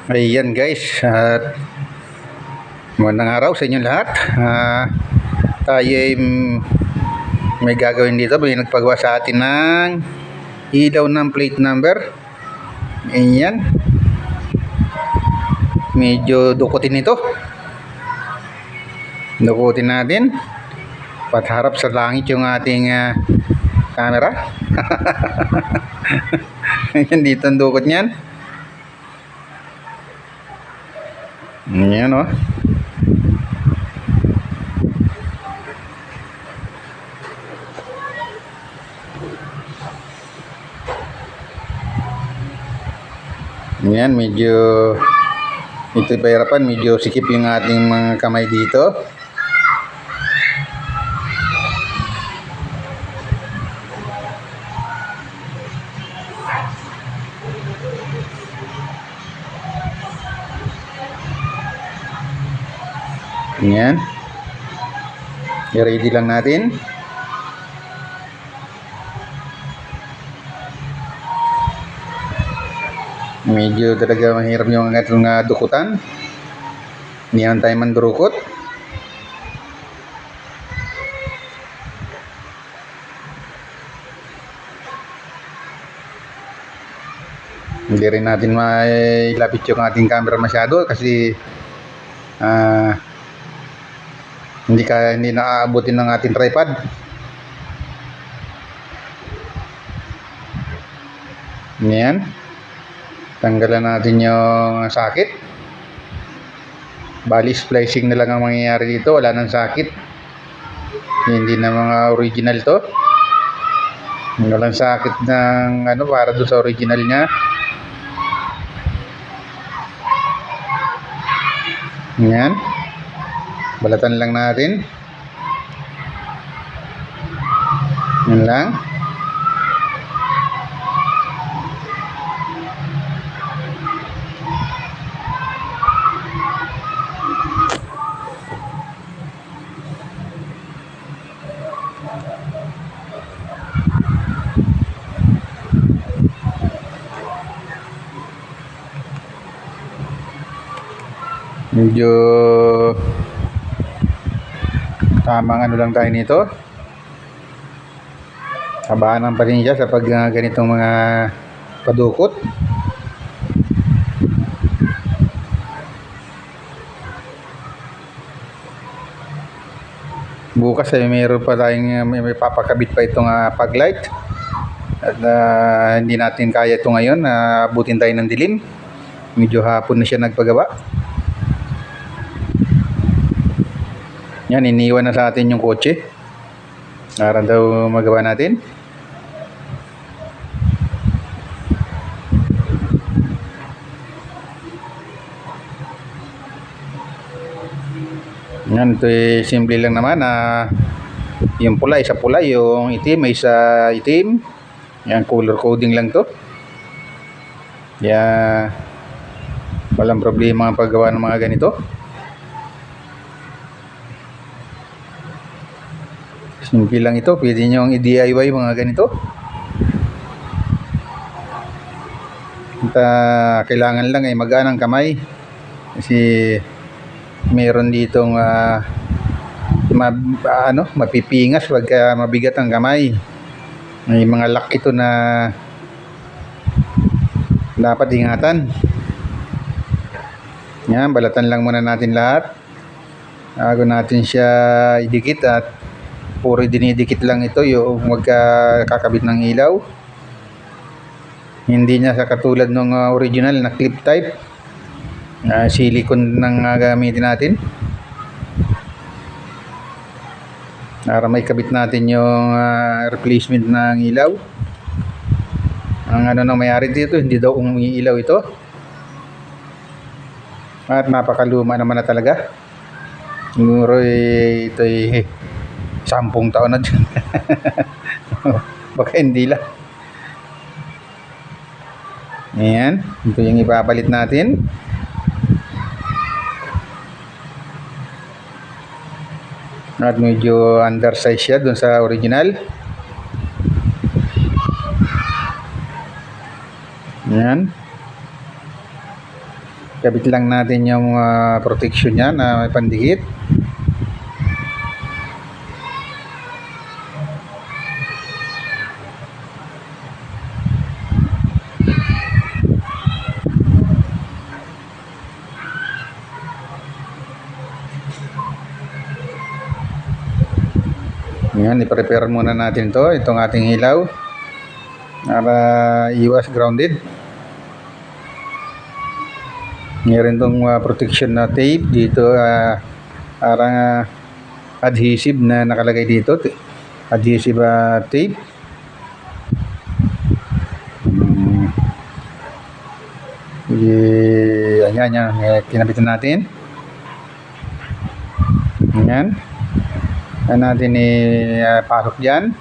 Ayan guys, at magandang araw sa inyong lahat. Tayo ay may gagawin dito. May nagpagawa sa atin ng ilaw ng plate number. Ayan. Medyo dukutin ito. Dukutin natin. Patharap sa langit yung ating camera. Ayan, dito ang dukot niyan. Ayan o. Ayan, medyo ito pahirapan, medyo sikip yung ating mga kamay dito. Ayan. I-ready lang natin. Medyo talaga mahirap yung itong dukutan. Hindi naman tayo mandurukot. Hindi rin natin mailapit yung ating camera masyado kasi hindi naaabutin ng ating tripod. Ayan. Tanggalan natin yung sakit. Bali splicing na lang ang mangyayari dito. Wala nang sakit. Hindi na mga original to. Walang sakit ng para doon sa original niya. Ayan. Balatan lang natin. Yan lang. Medyo tamang lang tayo nito. Kabahanan pa rin siya sa pag ganitong mga padukot. Bukas ay mayroon pa tayong may papakabit pa itong paglight. At hindi natin kaya ito ngayon. Abutin tayo ng dilim. Medyo hapon na siya nagpagawa. Yan, iniwan na sa atin yung kotse. Para daw magawa natin. Yan, ito ay simple lang naman. Yung pula, isa pula. Yung itim, isa itim. Yan, color coding lang to. Yan, walang problema ang paggawa ng mga ganito. Simple lang ito. Pwede nyo i-DIY mga ganito. At kailangan lang ay magaan ang kamay. Kasi meron ditong mapipingas pagka mabigat ang kamay. May mga lock ito na dapat ingatan. Yan, balatan lang muna natin lahat bago natin siya idikit. At puro dinidikit lang ito yung magkakabit ng ilaw. Hindi niya sa katulad ng original na clip type. Silicone nang gamitin natin para may kabit natin yung replacement ng ilaw. Ang nang mayari dito, hindi daw umiilaw ito. At napakaluma naman na talaga. Siguro ito ay 10 taon na dyan. Baka hindi lang. Ayan, ito yung ipapalit natin. At medyo undersize siya dun sa original. Ayan. Kabit lang natin yung protection niya na may pandikit. Yan, i-prepare muna natin itong ating ilaw para iwas grounded. Meron tong protection na tape dito, parang adhesive na nakalagay dito, adhesive tape. Yan, kinabitan natin. Yan. Yan natin pasok dyan.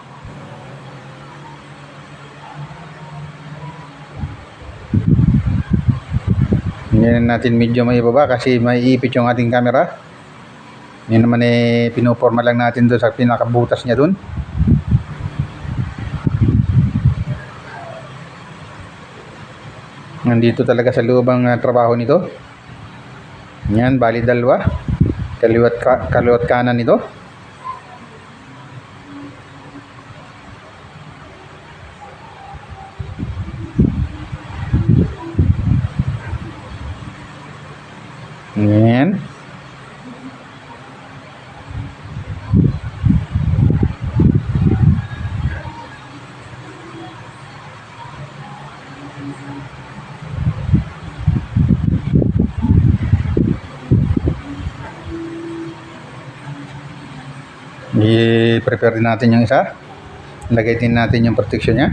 Yan natin medyo may ibaba kasi may ipit yung ating camera. Yan naman pinuporma lang natin doon sa pinakabutas niya doon. Nandito talaga sa loob ang trabaho nito. Yan, bali dalawa. Kaliwat kanan nito. Yan. I-prepare din natin yung isa. Lagay din natin yung protection niya.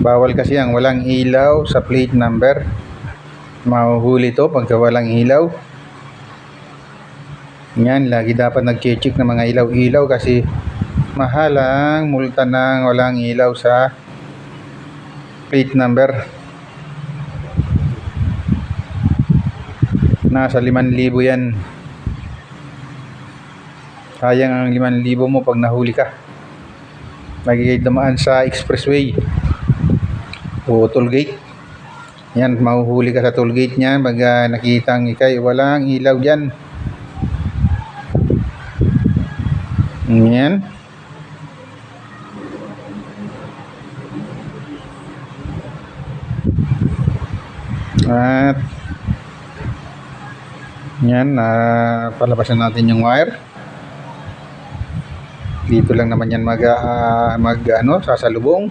Bawal kasi ang walang ilaw sa plate number. Mahuhuli to pagka walang ilaw. Yan, lagi dapat nag-check ng mga ilaw-ilaw kasi mahal ang multa ng walang ilaw sa plate number. Nasa 5,000 yan. Sayang ang 5,000 mo pag nahuli ka. Lagi dumaan sa expressway o toll gate. Yan, mahuhuli ka sa toll gate niyan pag nakitang ikay walang ilaw dyan. Yan. At yan, palabasan natin yung wire. Dito lang naman yan sasalubong.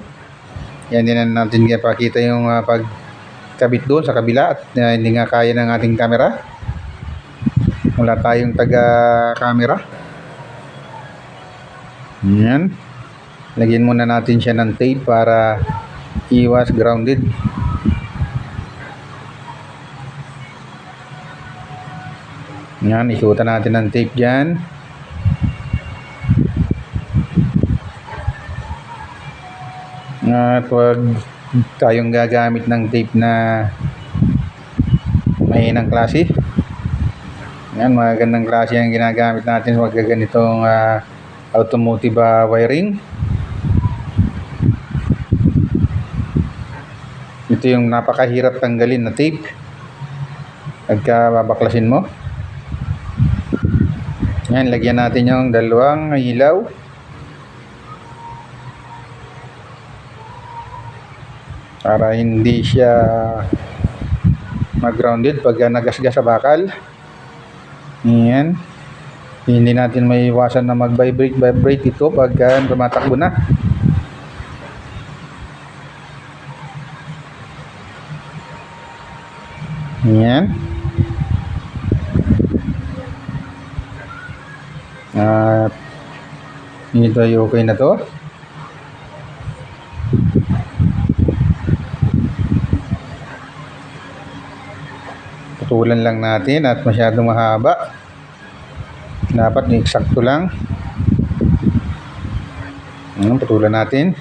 Yan din natin pakita yung pagkabit doon sa kabila at hindi nga kaya ng ating camera. Wala tayong taga-camera. Yan. Lagyan muna natin siya ng tape para iwas grounded. Yan, isuotan natin ng tape dyan. At huwag tayong gagamit ng tape na mahinang klase. Yan, magandang klase ang ginagamit natin. Huwag ganitong automotive wiring. Ito yung napakahirap tanggalin na tape pagka babaklasin mo. Yan, lagyan natin yung dalawang ilaw. Para hindi siya mag-grounded pag nagasgas sa bakal. Yan. Hindi natin maiwasan na mag-vibrate ito pag tumatakbo na. Yan. At ito ay okay na to. Putulan lang natin at masyadong mahaba. Dapat eksakto lang. Putulan natin.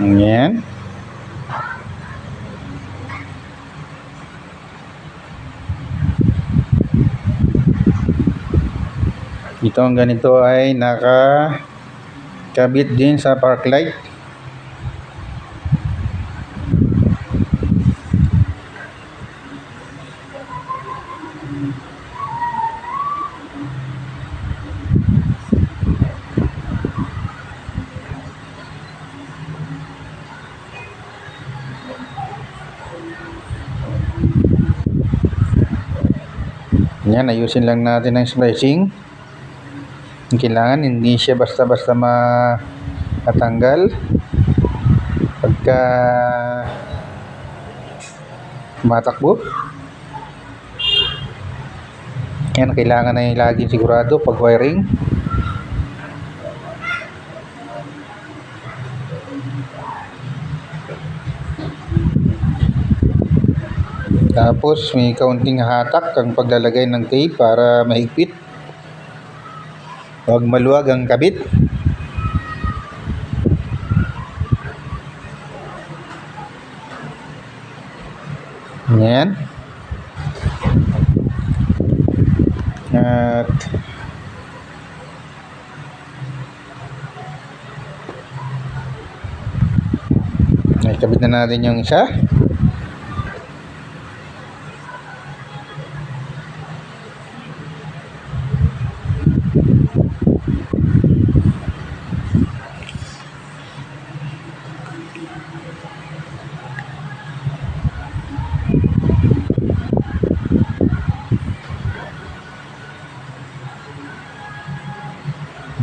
Yan. Ito ang ganito ay nakakabit din sa park light. Yan, ayusin lang natin ang splicing. Kailangan hindi siya basta-basta matanggal. Pagka matakbo, yan, kailangan na lagi sigurado pag wiring. Tapos may kaunting hatak ang paglalagay ng tape para mahigpit. Huwag maluwag ang kabit. Yan. At nakabit na natin yung isa.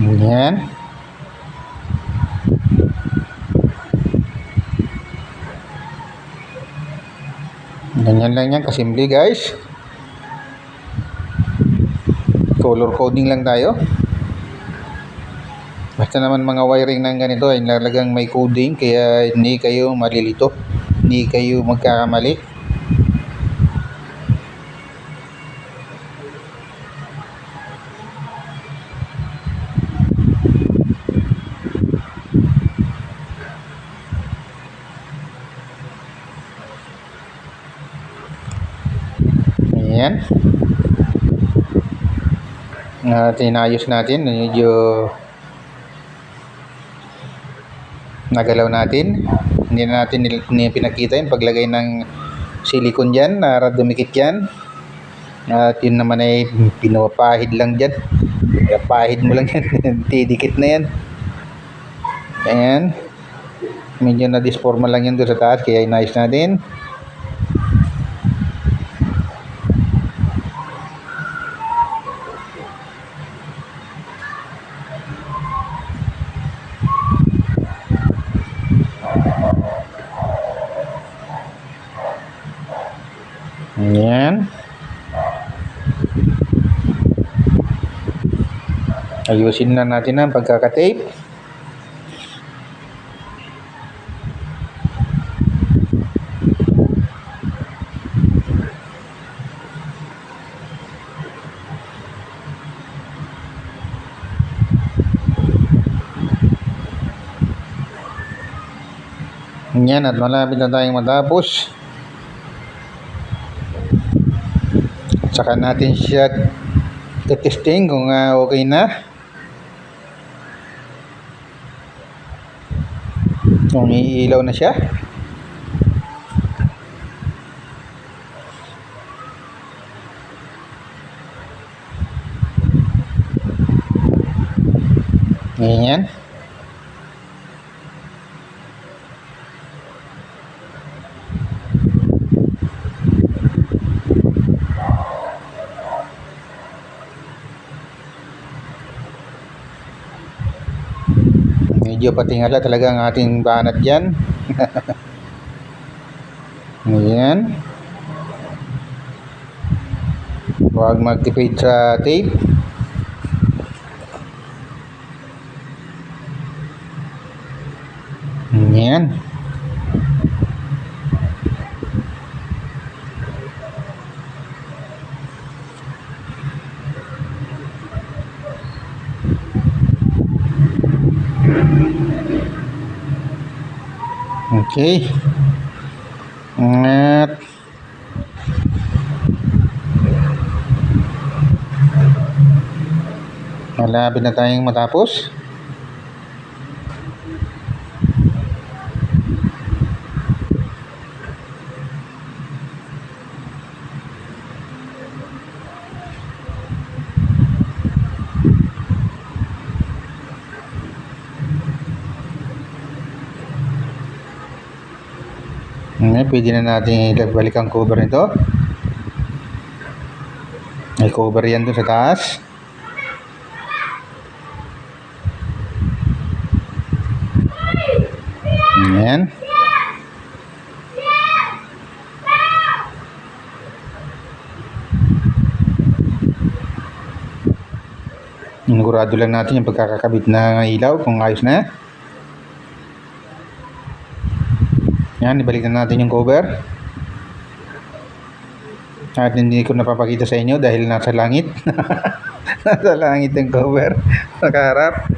Yan. Ganyan lang yan, kasimple guys. Color coding lang tayo. Basta naman mga wiring ng ganito ay nalagang may coding, kaya hindi kayo malilito, hindi kayo magkakamali. Ayan. Tinayos natin, medyo nagalaw natin. Hindi na natin pinakita yung paglagay ng silicone dyan para dumikit yan. At yun naman ay pinapahid lang dyan. Pinapahid mo lang yan. Tidikit na yan. Ayan. Medyo na-disforma lang yan doon sa taas, kaya inayos natin. Ayan. Ayusin na natin ang pagkakatape. Ayan, at malapit na tayong matapos. Saka natin siya testing kung okay na. Kung iilaw na siya. Ayan. Medyo patingala talaga ang ating banat dyan. Ayan. Huwag magtipid sa tape. Ayan. Okay. At malapit na tayong matapos. Pwede na natin ibalik ang cover nito. May cover yan doon sa taas. Ayan. Inugurado lang natin yung pagkakakabit ng ilaw kung ayos na. Yan, ibalik na natin yung cover. At hindi ko napapakita sa inyo dahil nasa langit. Nasa langit yung cover. Nakaharap.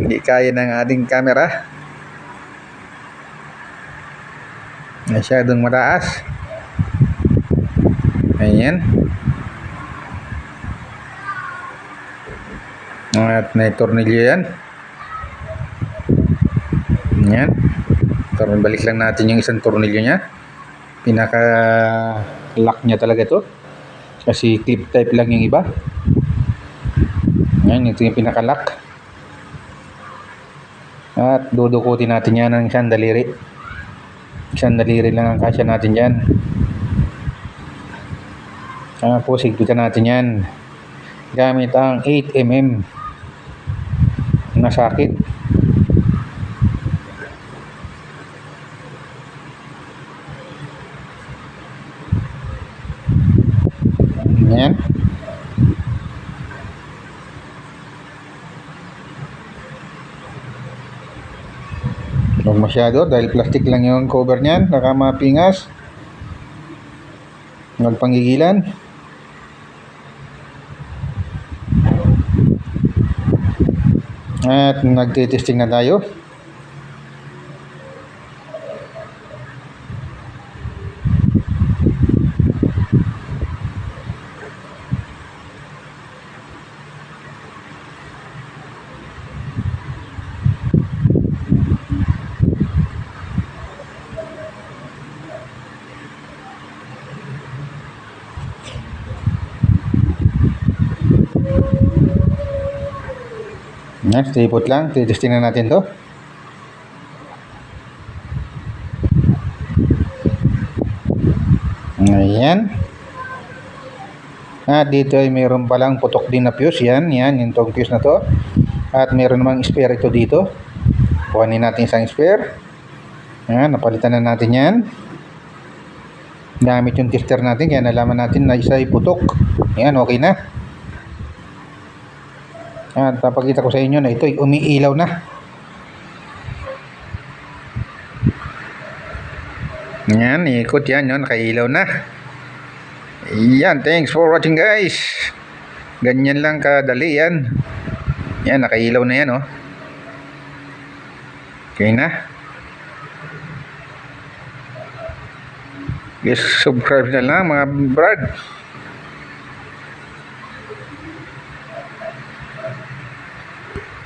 Hindi kaya ng ating camera. Masyadong mataas. Ayan. At may tornilyo yan. Ayan. Balik lang natin yung isang tornilyo niya. Pinaka lock niya talaga ito. Kasi clip type lang yung iba. Ayan, ito yung pinaka lock. At dudukutin natin yan ng isang daliri. Isang daliri lang ang kasya natin yan. Tapos higpitan natin yan gamit ang 8mm na sakit. Ayan. Huwag masyado dahil plastic lang yung cover niyan, baka mapingas. Huwag panggigilan. At nagtitesting na tayo. Yan, stay put lang. Titesting na natin to. Ayan. At dito ay mayroon palang putok din na fuse. Yan, yung tong fuse na to. At mayroon namang spare ito dito. Kuhanin natin isang spare. Ayan, napalitan na natin yan. Gamit yung tester natin, kaya nalaman natin na isa ay putok. Ayan, okay na. At papakita ko sa inyo na ito ay umiilaw na. Yan, ikot yan yun, nakailaw na. Yan, thanks for watching guys. Ganyan lang kadali yan. Yan, nakailaw na yan, oh. Okay na. Yes, subscribe na lang mga brad.